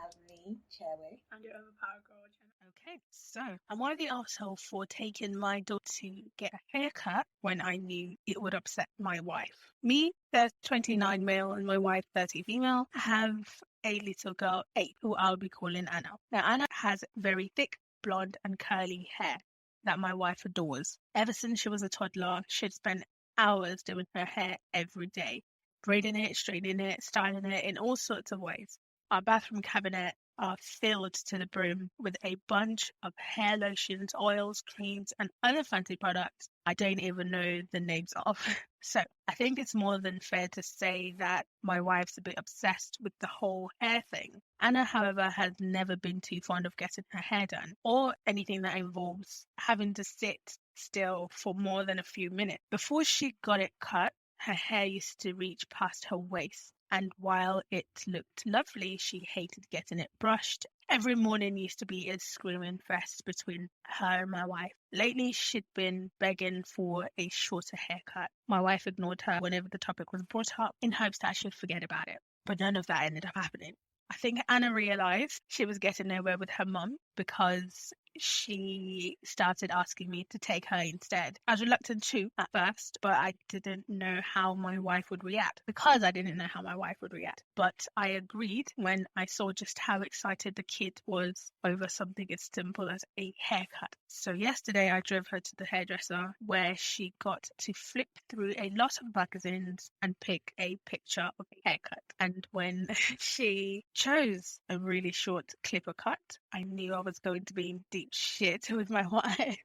have me, Cherry. And your overpowered girl, Jenna. Okay, so am I the arsehole for taking my daughter to get a haircut when I knew it would upset my wife? Me, there's 29 male, and my wife, 30 female, have a little girl, 8, who I'll be calling Anna. Now, Anna has very thick, blonde, and curly hair that my wife adores. Ever since she was a toddler, she'd spend hours doing her hair every day, braiding it, straightening it, styling it in all sorts of ways. Our bathroom cabinet are filled to the brim with a bunch of hair lotions, oils, creams, and other fancy products I don't even know the names of. So I think it's more than fair to say that my wife's a bit obsessed with the whole hair thing. Anna, however, has never been too fond of getting her hair done or anything that involves having to sit still for more than a few minutes. Before she got it cut, her hair used to reach past her waist. And while it looked lovely, she hated getting it brushed. Every morning used to be a screaming fest between her and my wife. Lately, she'd been begging for a shorter haircut. My wife ignored her whenever the topic was brought up in hopes that she'd forget about it. But none of that ended up happening. I think Anna realized she was getting nowhere with her mum because she started asking me to take her instead. I was reluctant to at first, but I didn't know how my wife would react because I didn't know how my wife would react. But I agreed when I saw just how excited the kid was over something as simple as a haircut. So yesterday I drove her to the hairdresser where she got to flip through a lot of magazines and pick a picture of a haircut. And when she chose a really short clipper cut, I knew I was going to be in deep shit with my wife.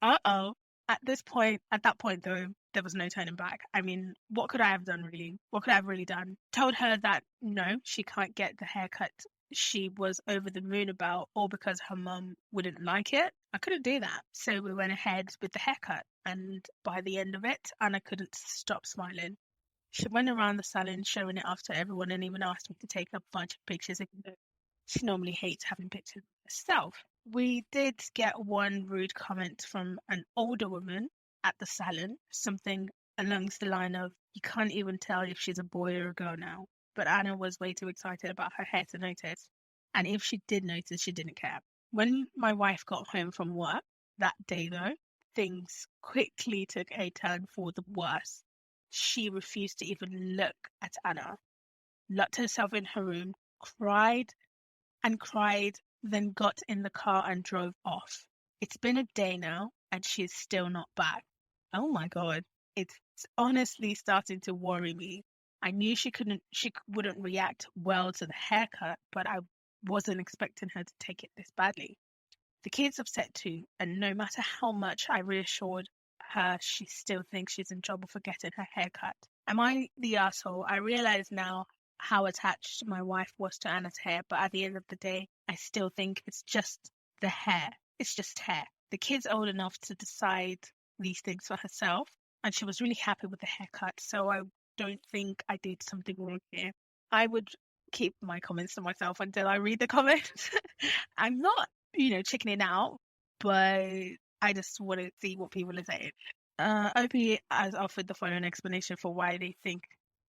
Uh-oh. At that point though, there was no turning back. I mean, what could I have done really? What could I have really done? Told her that no, she can't get the haircut she was over the moon about, or because her mum wouldn't like it. I couldn't do that. So we went ahead with the haircut, and by the end of it, Anna couldn't stop smiling. She went around the salon showing it off to everyone and even asked me to take a bunch of pictures, even though she normally hates having pictures of herself. We did get one rude comment from an older woman at the salon, something along the line of, "You can't even tell if she's a boy or a girl now." But Anna was way too excited about her hair to notice. And if she did notice, she didn't care. When my wife got home from work that day, though, things quickly took a turn for the worse. She refused to even look at Anna, locked herself in her room, cried and cried, then got in the car and drove off. It's been a day now, and she's still not back. Oh my God. It's honestly starting to worry me. I knew she wouldn't react well to the haircut, but I wasn't expecting her to take it this badly. The kid's upset too, and no matter how much I reassured her, she still thinks she's in trouble for getting her hair cut. Am I the asshole? I realize now how attached my wife was to Anna's hair, but at the end of the day, I still think it's just the hair. It's just hair. The kid's old enough to decide these things for herself, and she was really happy with the haircut, so I don't think I did something wrong here. I would keep my comments to myself until I read the comments. I'm not, chickening out, but I just want to see what people are saying. OP has offered the following explanation for why they think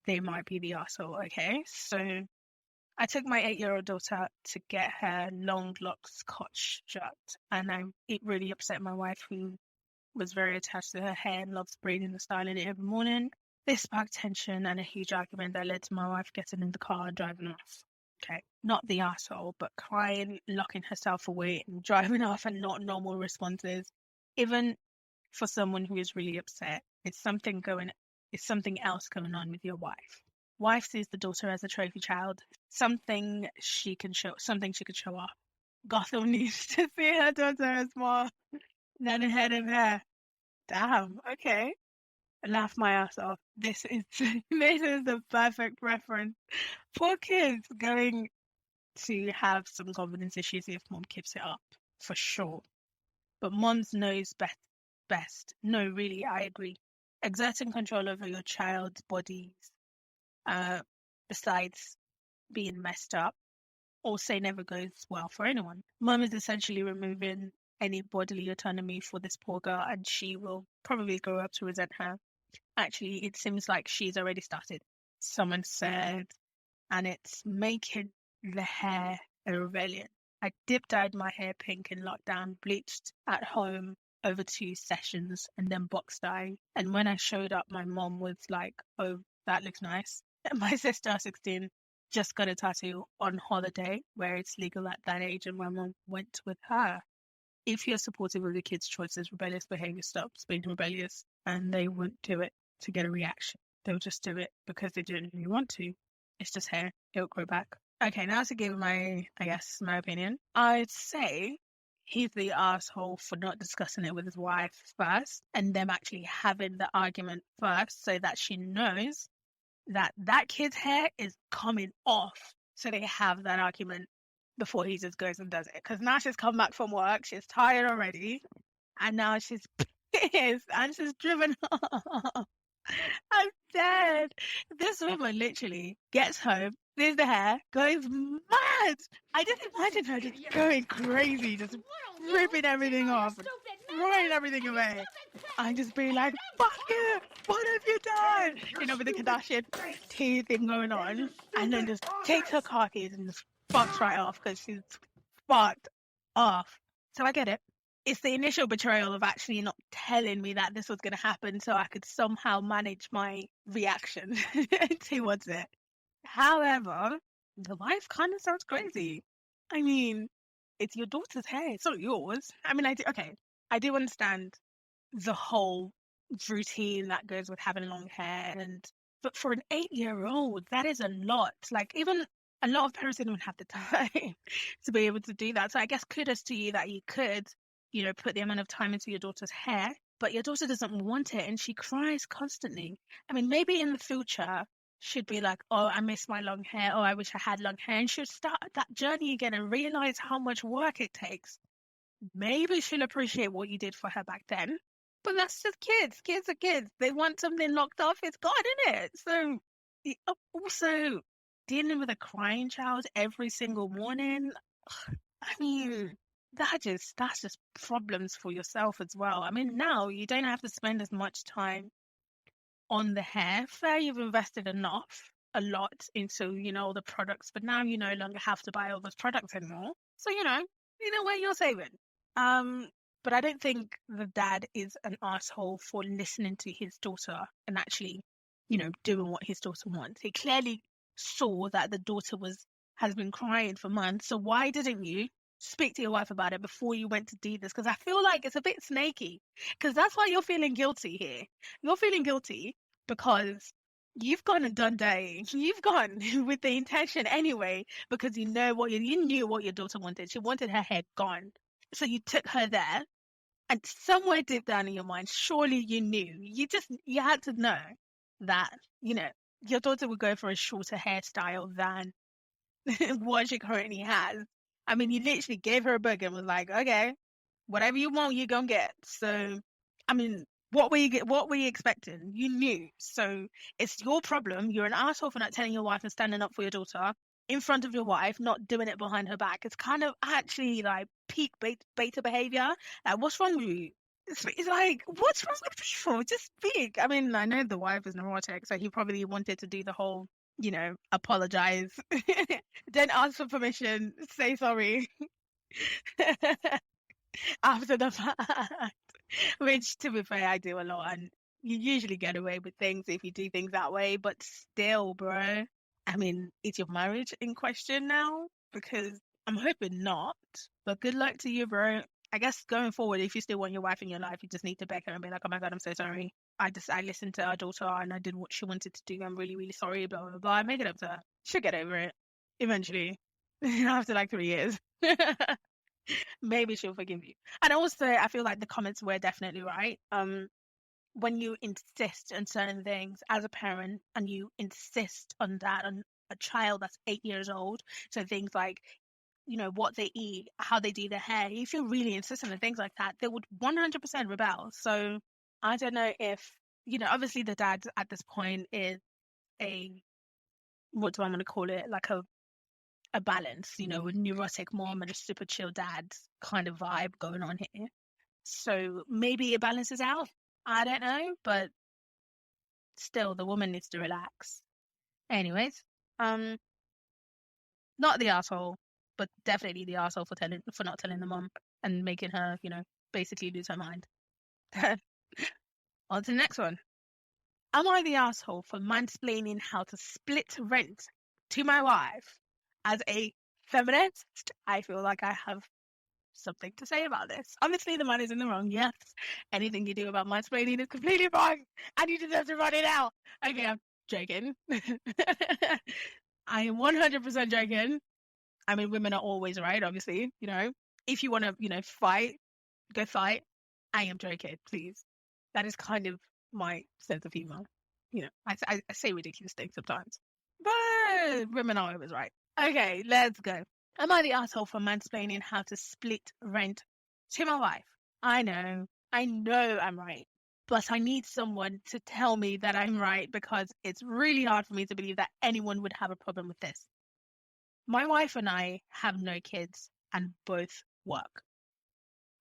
they might be the arsehole. Okay, so I took my 8-year-old daughter to get her long locks cut short, and it really upset my wife, who was very attached to her hair and loves braiding and styling it every morning. This sparked tension and a huge argument that led to my wife getting in the car and driving off. Okay, not the arsehole, but crying, locking herself away and driving off, and not normal responses. Even for someone who is really upset, it's something else going on with your wife. Wife sees the daughter as a trophy child, something she can show off. Gotham needs to see her daughter as more than a head of hair. Damn, okay. Laugh my ass off. This is the perfect reference. Poor kids going to have some confidence issues if mom keeps it up, for sure. But moms knows best. No, really, I agree. Exerting control over your child's bodies, besides being messed up, also never goes well for anyone. Mom is essentially removing any bodily autonomy for this poor girl, and she will probably grow up to resent her. Actually, it seems like she's already started. Someone said, and it's making the hair a rebellion. I dip dyed my hair pink in lockdown, bleached at home over 2 sessions, and then box dye. And when I showed up, my mom was like, "Oh, that looks nice." And my sister, 16, just got a tattoo on holiday where it's legal at that age, and my mom went with her. If you're supportive of your kids' choices, rebellious behavior stops being rebellious, and they won't do it to get a reaction. They'll just do it because they genuinely want to. It's just hair. It'll grow back. Okay, now to give my opinion. I'd say he's the asshole for not discussing it with his wife first and them actually having the argument first so that she knows that that kid's hair is coming off. So they have that argument before he just goes and does it. Because now she's come back from work, she's tired already, and now she's pissed and she's driven off. I'm dead. This woman literally gets home, sees the hair, goes mad. I just imagine her just going crazy, just ripping everything off, throwing everything away, and just being like, "Fuck you! What have you done?" You know, with the Kardashian tea thing going on, and then just takes her car keys and just fucks right off because she's fucked off. So I get it. It's the initial betrayal of actually not telling me that this was going to happen so I could somehow manage my reaction towards it. However, the wife kind of sounds crazy. I mean, it's your daughter's hair. It's not yours. I mean, I do understand the whole routine that goes with having long hair, but for an 8-year-old, that is a lot. Like, even a lot of parents don't even have the time to be able to do that. So I guess kudos to you that you could, put the amount of time into your daughter's hair, but your daughter doesn't want it and she cries constantly. I mean, maybe in the future she'd be like, "Oh, I miss my long hair. Oh, I wish I had long hair." And she'll start that journey again and realize how much work it takes. Maybe she'll appreciate what you did for her back then. But that's just kids. Kids are kids. They want something locked off. It's God, isn't it? So also dealing with a crying child every single morning. I mean, that's just problems for yourself as well. I mean, now you don't have to spend as much time on the hair. Fair, you've invested a lot into, all the products, but now you no longer have to buy all those products anymore. So, you know where you're saving. But I don't think the dad is an asshole for listening to his daughter and actually, doing what his daughter wants. He clearly saw that the daughter has been crying for months. So why didn't you speak to your wife about it before you went to do this? Because I feel like it's a bit snaky. Because that's why you're feeling guilty here. You're feeling guilty because you've gone and done dating. You've gone with the intention anyway, because you knew what your daughter wanted. She wanted her hair gone. So you took her there, and somewhere deep down in your mind, surely you knew. You had to know that, your daughter would go for a shorter hairstyle than what she currently has. I mean, you literally gave her a book and was like, "Okay, whatever you want, you're gonna get." So, I mean, what were you expecting? You knew. So it's your problem. You're an asshole for not telling your wife and standing up for your daughter in front of your wife, not doing it behind her back. It's kind of actually like peak beta behavior. Like, what's wrong with you? It's like, what's wrong with people? Just speak. I mean, I know the wife is neurotic, so he probably wanted to do the whole, apologize. Don't ask for permission. Say sorry. After the fact. Which, to be fair, I do a lot, and you usually get away with things if you do things that way. But still, bro, I mean, is your marriage in question now? Because I'm hoping not. But good luck to you, bro. I guess going forward, if you still want your wife in your life, you just need to beg her and be like, "Oh my God, I'm so sorry. I listened to our daughter and I did what she wanted to do. I'm really, really sorry, blah, blah, blah." Make it up to her. She'll get over it eventually after like 3 years. Maybe she'll forgive you. And also, I feel like the comments were definitely right. When you insist on certain things as a parent and you insist on that on a child that's 8 years old, so things like, what they eat, how they do their hair, if you're really insistent on things like that, they would 100% rebel. So I don't know if, obviously the dad at this point is what do I want to call it? Like a balance, a neurotic mom and a super chill dad kind of vibe going on here. So maybe it balances out. I don't know, but still the woman needs to relax. Anyways, Not the asshole, but definitely the asshole for not telling the mom and making her, basically lose her mind. On to the next one. Am I the asshole for mansplaining how to split rent to my wife? As a feminist, I feel like I have something to say about this. Obviously, the man is in the wrong. Yes, anything you do about mansplaining is completely wrong, and you deserve to run it out. Okay, I'm joking. I am 100% joking. I mean, women are always right, obviously. If you want to, fight, go fight. I am joking, please. That is kind of my sense of humor. I say ridiculous things sometimes, but women are always right. Okay, let's go. Am I the asshole for mansplaining how to split rent to my wife? I know I'm right, but I need someone to tell me that I'm right because it's really hard for me to believe that anyone would have a problem with this. My wife and I have no kids and both work.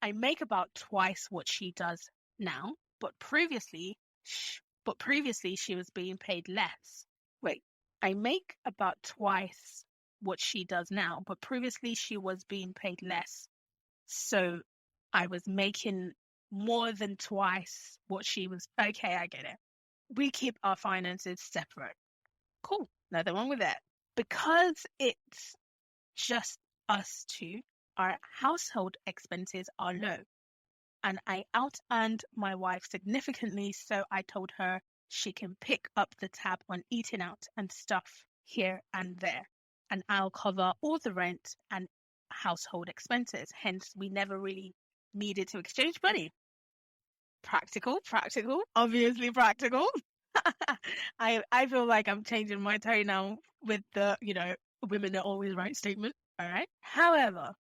I make about twice what she does now, but previously she was being paid less. Wait, I make about twice what she does now, but previously she was being paid less. So I was making more than twice what she was. Okay, I get it. We keep our finances separate. Cool. Nothing wrong with that. Because it's just us two, our household expenses are low. And I out earned my wife significantly, so I told her she can pick up the tab on eating out and stuff here and there. And I'll cover all the rent and household expenses. Hence, we never really needed to exchange money. Practical, obviously practical. I feel like I'm changing my tone now with the, women are always right statement. All right. However,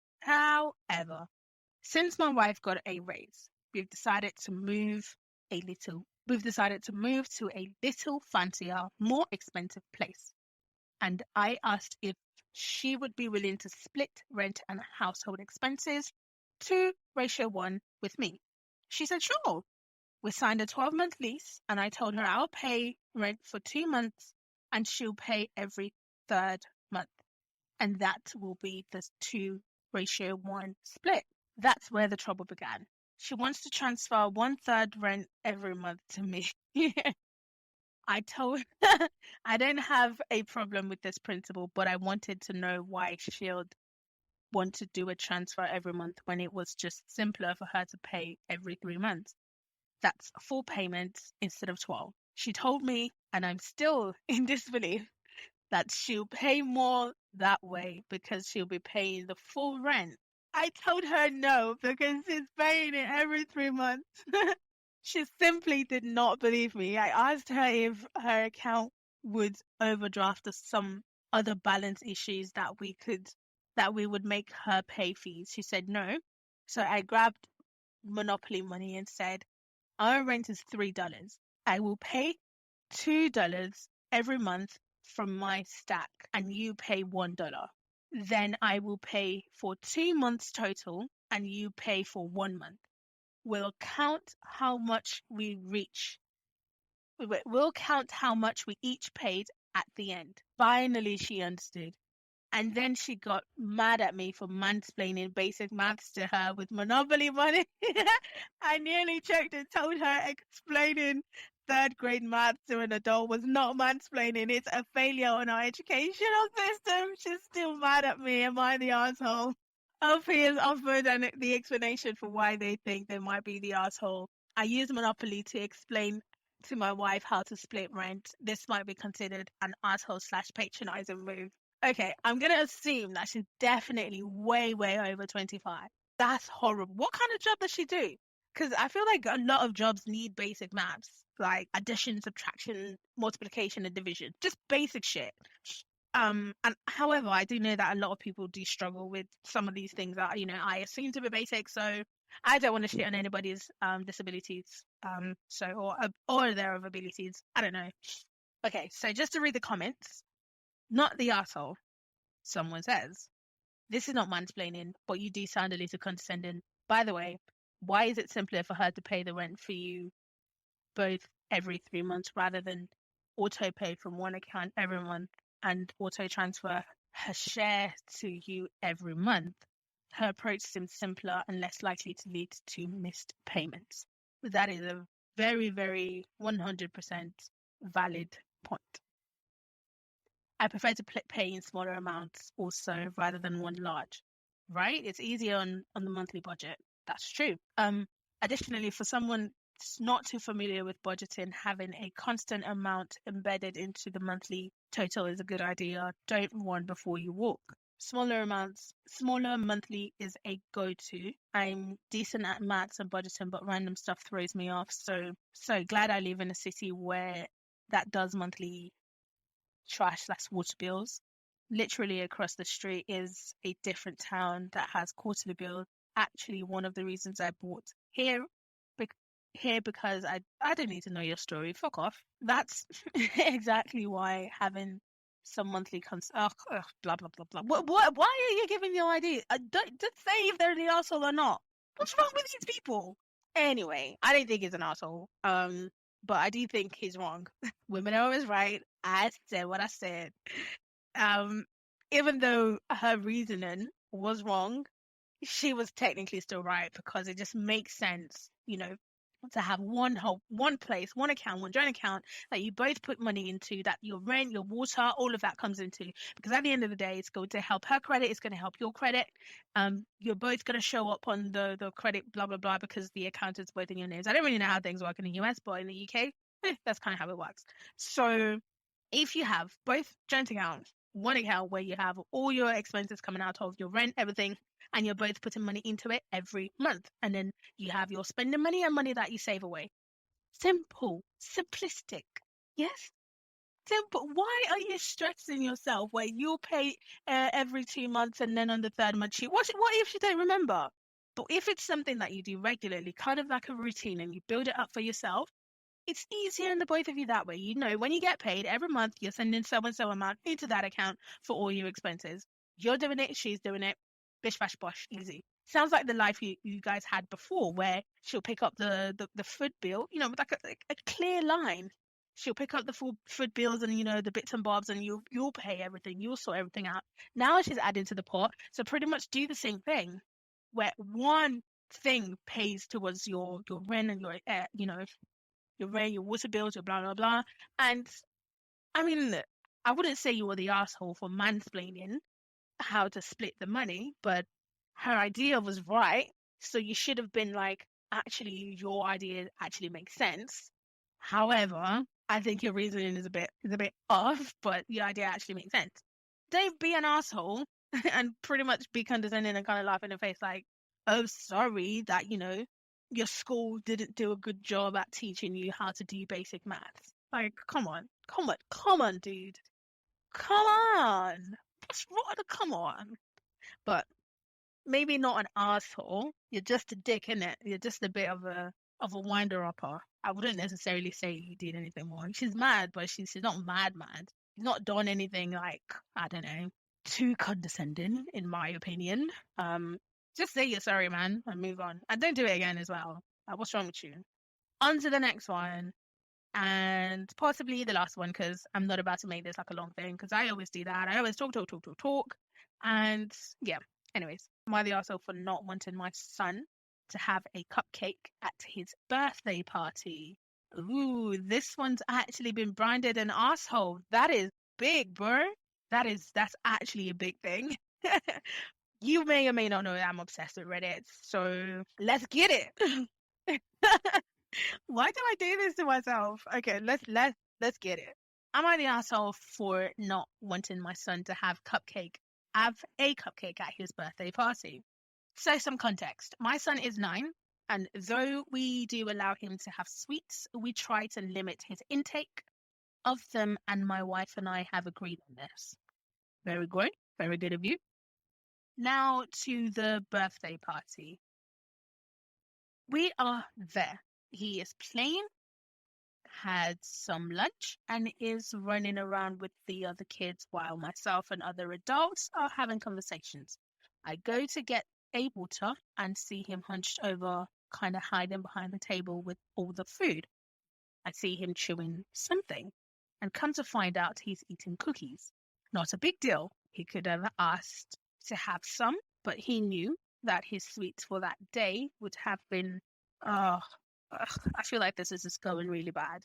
since my wife got a raise, we've decided to move to a little fancier, more expensive place. And I asked if she would be willing to split rent and household expenses to ratio 1 with me. She said, sure. We signed a 12-month lease, and I told her I'll pay rent for 2 months and she'll pay every third month. And that will be the 2:1 split. That's where the trouble began. She wants to transfer 1/3 rent every month to me. I told her I don't have a problem with this principle, but I wanted to know why she'd want to do a transfer every month when it was just simpler for her to pay every 3 months. That's 4 payments instead of 12. She told me, and I'm still in disbelief, that she'll pay more that way because she'll be paying the full rent. I told her no because she's paying it every 3 months. She simply did not believe me. I asked her if her account would overdraft us some other balance issues that we would make her pay fees. She said no. So I grabbed Monopoly money and said, our rent is $3. I will pay $2 every month from my stack and you pay $1. Then I will pay for 2 months total and you pay for 1 month. We'll count how much we reach. We'll count how much we each paid at the end. Finally, she understood. And then she got mad at me for mansplaining basic maths to her with Monopoly money. I nearly choked and told her explaining third grade maths to an adult was not mansplaining. It's a failure on our educational system. She's still mad at me. Am I the asshole? LP has offered the explanation for why they think they might be the asshole. I use Monopoly to explain to my wife how to split rent. This might be considered an asshole/patronizing move. Okay, I'm going to assume that she's definitely way, way over 25. That's horrible. What kind of job does she do? Because I feel like a lot of jobs need basic maths, like addition, subtraction, multiplication, and division. Just basic shit. And however, I do know that a lot of people do struggle with some of these things that, I assume to be basic. So I don't want to shit on anybody's disabilities. Or their abilities. I don't know. Okay, so just to read the comments. Not the asshole, someone says. This is not mansplaining, but you do sound a little condescending. By the way, why is it simpler for her to pay the rent for you both every 3 months rather than auto pay from one account every month and auto transfer her share to you every month, her approach seems simpler and less likely to lead to missed payments. That is a very, very 100% valid point. I prefer to pay in smaller amounts also rather than one large, right? It's easier on the monthly budget. That's true. Additionally, for someone not too familiar with budgeting, having a constant amount embedded into the monthly total is a good idea. Don't run before you walk. Smaller monthly is a go-to. I'm decent at maths and budgeting, but random stuff throws me off. So glad I live in a city where that does monthly trash, that's water bills. Literally across the street is a different town that has quarterly bills. Actually, one of the reasons I bought here because I don't need to know your story. Fuck off. That's exactly why having some monthly blah blah blah blah. What? Why are you giving your idea? Don't just say if they're the asshole or not. What's wrong with these people? Anyway, I don't think he's an asshole. But I do think he's wrong. Women are always right. I said what I said. Even though her reasoning was wrong, she was technically still right because it just makes sense, to have one place, one account, one joint account that you both put money into, that your rent, your water, all of that comes into. Because at the end of the day, it's going to help her credit, it's going to help your credit. You're both going to show up on the credit, blah, blah, blah, because the account is both in your names. I don't really know how things work in the US, but in the UK, that's kind of how it works. So if you have both joint accounts, one account where you have all your expenses coming out of your rent, everything, and you're both putting money into it every month. And then you have your spending money and money that you save away. Simple, simplistic. Yes, simple. Why are you stressing yourself where you'll pay every 2 months and then on the third month what if you don't remember? But if it's something that you do regularly, kind of like a routine, and you build it up for yourself, it's easier in the both of you that way. When you get paid every month, you're sending so and so amount into that account for all your expenses. You're doing it, she's doing it. Bish bash bosh, easy. Sounds like the life you guys had before, where she'll pick up the food bill, with like a clear line. She'll pick up the full food bills and the bits and bobs, and you'll pay everything. You'll sort everything out. Now she's adding to the pot, so pretty much do the same thing, where one thing pays towards your rent and your your rent, your water bills, your blah blah blah. And I mean, I wouldn't say you were the asshole for mansplaining how to split the money, but her idea was right. So you should have been like, actually, your idea actually makes sense. However, I think your reasoning is a bit off, but your idea actually makes sense. Don't be an asshole and pretty much be condescending and kind of laugh in the face like, oh, sorry that, your school didn't do a good job at teaching you how to do basic maths. Like, come on, dude. Come on. What's wrong? Come on. But maybe not an asshole. You're just a dick, innit? You're just a bit of a winder-upper. I wouldn't necessarily say you did anything wrong. She's mad, but she's not mad. She's not done anything like, I don't know, too condescending, in my opinion. Just say you're sorry, man, and move on. And don't do it again as well. What's wrong with you? On to the next one. And possibly the last one, because I'm not about to make this like a long thing, because I always do that. I always talk. And yeah, anyways, am I the arsehole for not wanting my son to have a cupcake at his birthday party? Ooh, this one's actually been branded an arsehole. That is big, bro. That's actually a big thing. You may or may not know that I'm obsessed with Reddit, so let's get it. Why do I do this to myself? Okay, let's get it. Am I the asshole for not wanting my son to have a cupcake at his birthday party? So some context. My son is 9, and though we do allow him to have sweets, we try to limit his intake of them, and my wife and I have agreed on this. Very good. Very good of you. Now to the birthday party. We are there. He is playing, had some lunch, and is running around with the other kids while myself and other adults are having conversations. I go to get a water and see him hunched over, kind of hiding behind the table with all the food. I see him chewing something and come to find out he's eating cookies. Not a big deal. He could have asked to have some, but he knew that his sweets for that day would have been, oh, I feel like this is just going really bad.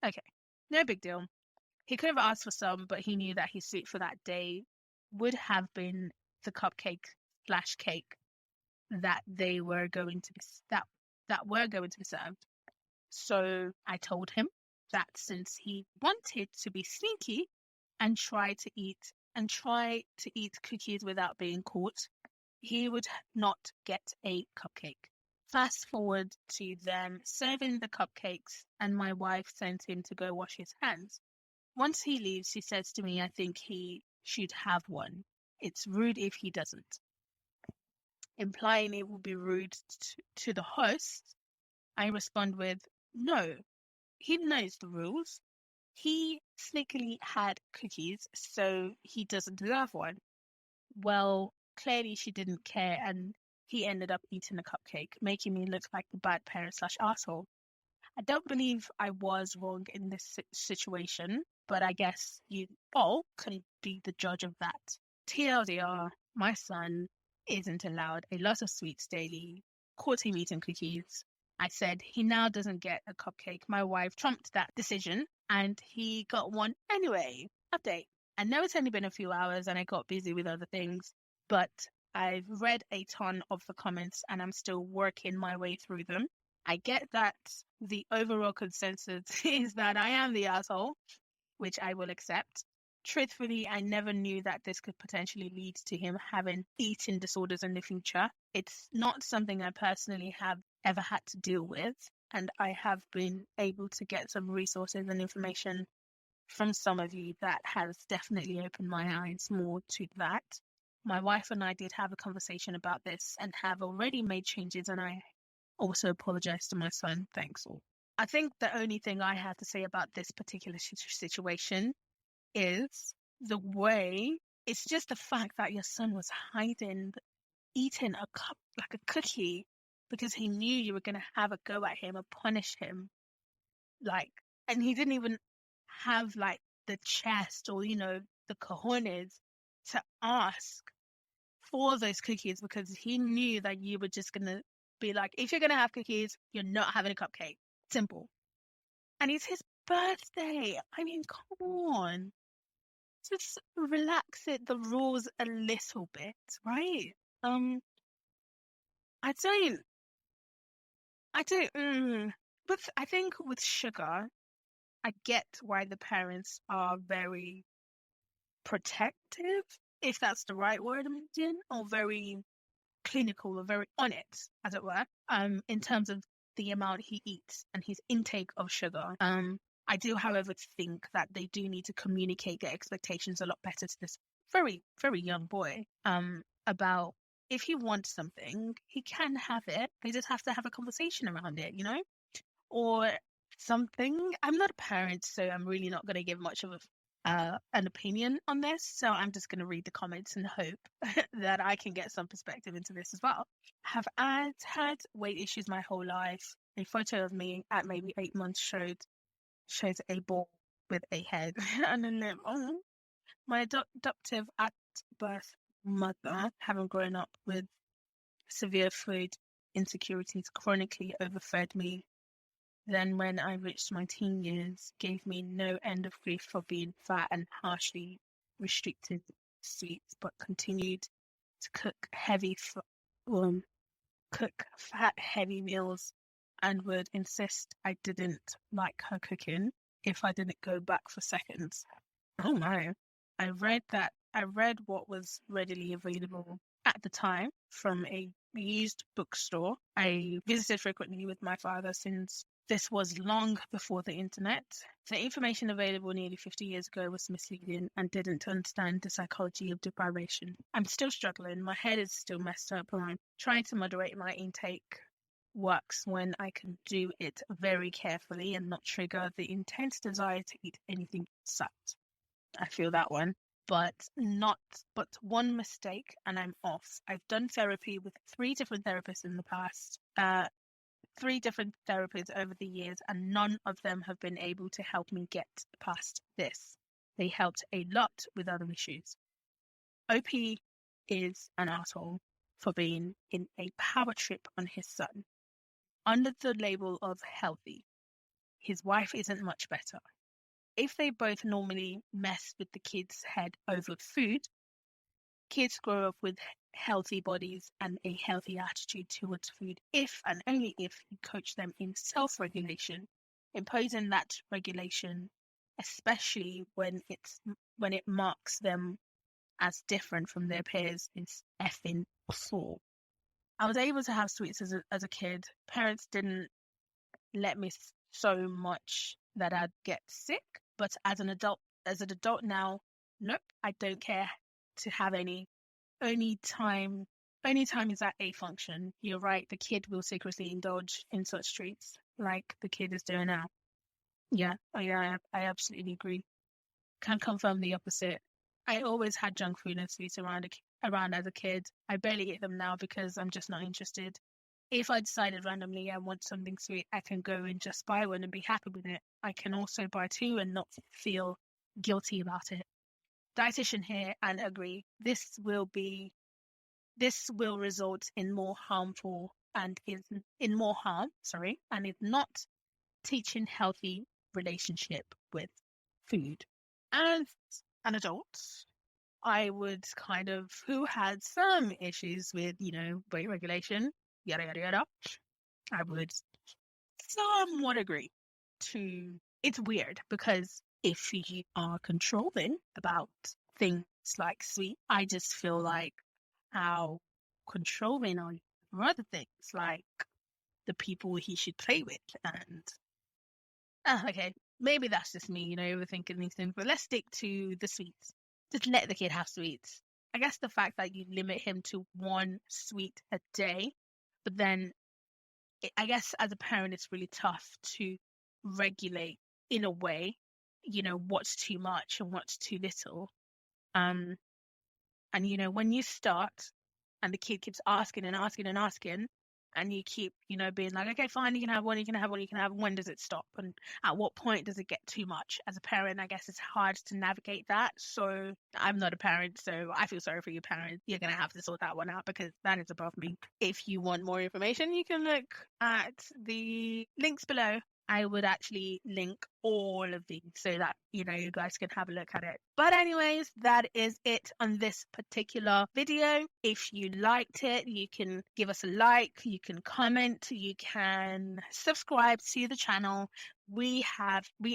Okay, no big deal. He could have asked for some, but he knew that his sweet for that day would have been the cupcake slash cake that they were going to be that were going to be served. So I told him that since he wanted to be sneaky and try to eat cookies without being caught, he would not get a cupcake. Fast forward to them serving the cupcakes, and my wife sent him to go wash his hands. Once he leaves, he says to me, I think he should have one. It's rude if he doesn't, implying it would be rude to the host. I respond with, no, he knows the rules. He sneakily had cookies, so he doesn't deserve one. Well, clearly she didn't care, and he ended up eating a cupcake, making me look like the bad parent slash asshole. I don't believe I was wrong in this situation, but I guess you all can be the judge of that. TLDR, my son isn't allowed a lot of sweets daily. Caught him eating cookies. I said he now doesn't get a cupcake. My wife trumped that decision and he got one anyway. Update. I know it's only been a few hours and I got busy with other things, but I've read a ton of the comments and I'm still working my way through them. I get that the overall consensus is that I am the asshole, which I will accept. Truthfully, I never knew that this could potentially lead to him having eating disorders in the future. It's not something I personally have ever had to deal with, and I have been able to get some resources and information from some of you that has definitely opened my eyes more to that. My wife and I did have a conversation about this and have already made changes, and I also apologize to my son. Thanks all. I think the only thing I have to say about this particular situation is the way, it's just the fact that your son was eating a cup, like a cookie, because he knew you were going to have a go at him or punish him. Like, and he didn't even have like the chest or, the cojones to ask for those cookies because he knew that you were just going to be like, if you're going to have cookies, you're not having a cupcake. Simple. And it's his birthday. I mean, come on. Just relax the rules a little bit, right? I don't, but I think with sugar, I get why the parents are very protective, if that's the right word I'm using, or very clinical or very on it, as it were, in terms of the amount he eats and his intake of sugar. I do, however, think that they do need to communicate their expectations a lot better to this very, very young boy, about if he wants something, he can have it. They just have to have a conversation around it, or something. I'm not a parent, so I'm really not going to give much of an opinion on this. So I'm just going to read the comments and hope that I can get some perspective into this as well. Have I had weight issues my whole life? A photo of me at maybe 8 months shows a ball with a head and a lip. Oh. My adoptive at birth mother, having grown up with severe food insecurities, chronically overfed me. Then when I reached my teen years, gave me no end of grief for being fat and harshly restricted sweets, but continued to cook fat, heavy meals and would insist I didn't like her cooking if I didn't go back for seconds. Oh my. I read what was readily available at the time from a used bookstore. I visited frequently with my father since this was long before the internet. The information available nearly 50 years ago was misleading and didn't understand the psychology of deprivation. I'm still struggling. My head is still messed up and I'm trying to moderate my intake. Works when I can do it very carefully and not trigger the intense desire to eat anything sucked. I feel that one, but one mistake and I'm off. I've done therapy with 3 different therapists in the past, 3 different therapists over the years, and none of them have been able to help me get past this. They helped a lot with other issues. OP is an asshole for being in a power trip on his son under the label of healthy. His wife isn't much better. If they both normally mess with the kid's head over food, kids grow up with healthy bodies and a healthy attitude towards food if and only if you coach them in self-regulation. Imposing that regulation, especially when it marks them as different from their peers, is effing poor. I was able to have sweets as a kid. Parents didn't let me so much that I'd get sick, but as an adult now, nope, I don't care to have any. Only time is at a function. You're right, the kid will secretly indulge in such treats like the kid is doing now. Yeah, I absolutely agree. Can confirm the opposite. I always had junk food and sweets around as a kid. I barely eat them now because I'm just not interested. If I decided randomly I want something sweet, I can go and just buy one and be happy with it. I can also buy two and not feel guilty about it. Dietitian here and agree. This will result in more harm, and is not teaching healthy relationship with food. As an adult, I would who had some issues with, weight regulation, yada, yada, yada, I would somewhat agree to, it's weird because if you are controlling about things like sweet, I just feel like how controlling are you for other things like the people he should play with. And okay, maybe that's just me, overthinking these things, but let's stick to the sweets. Just let the kid have sweets. I guess the fact that you limit him to one sweet a day, but then I guess as a parent, it's really tough to regulate in a way, what's too much and what's too little. And, when you start and the kid keeps asking and asking and asking, and you keep, being like, okay, fine, you can have one, you can have one, you can have one. When does it stop? And at what point does it get too much? As a parent, I guess it's hard to navigate that. So I'm not a parent, so I feel sorry for you parents. You're going to have to sort that one out because that is above me. If you want more information, you can look at the links below. I would actually link all of these so that, you guys can have a look at it. But anyways, that is it on this particular video. If you liked it, you can give us a like, you can comment, you can subscribe to the channel. We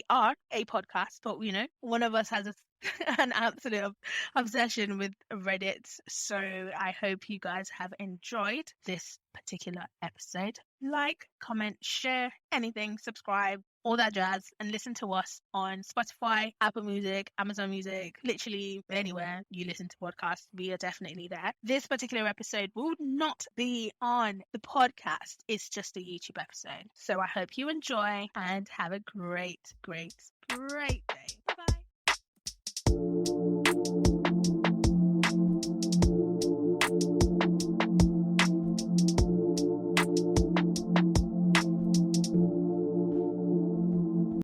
are a podcast, but one of us has an absolute obsession with Reddit. So I hope you guys have enjoyed this particular episode. Like, comment, share, anything, subscribe, all that jazz, and listen to us on Spotify, Apple Music, Amazon Music, literally anywhere you listen to podcasts, we are definitely there. This particular episode will not be on the podcast. It's just a YouTube episode. So I hope you enjoy and have a great, great, great day.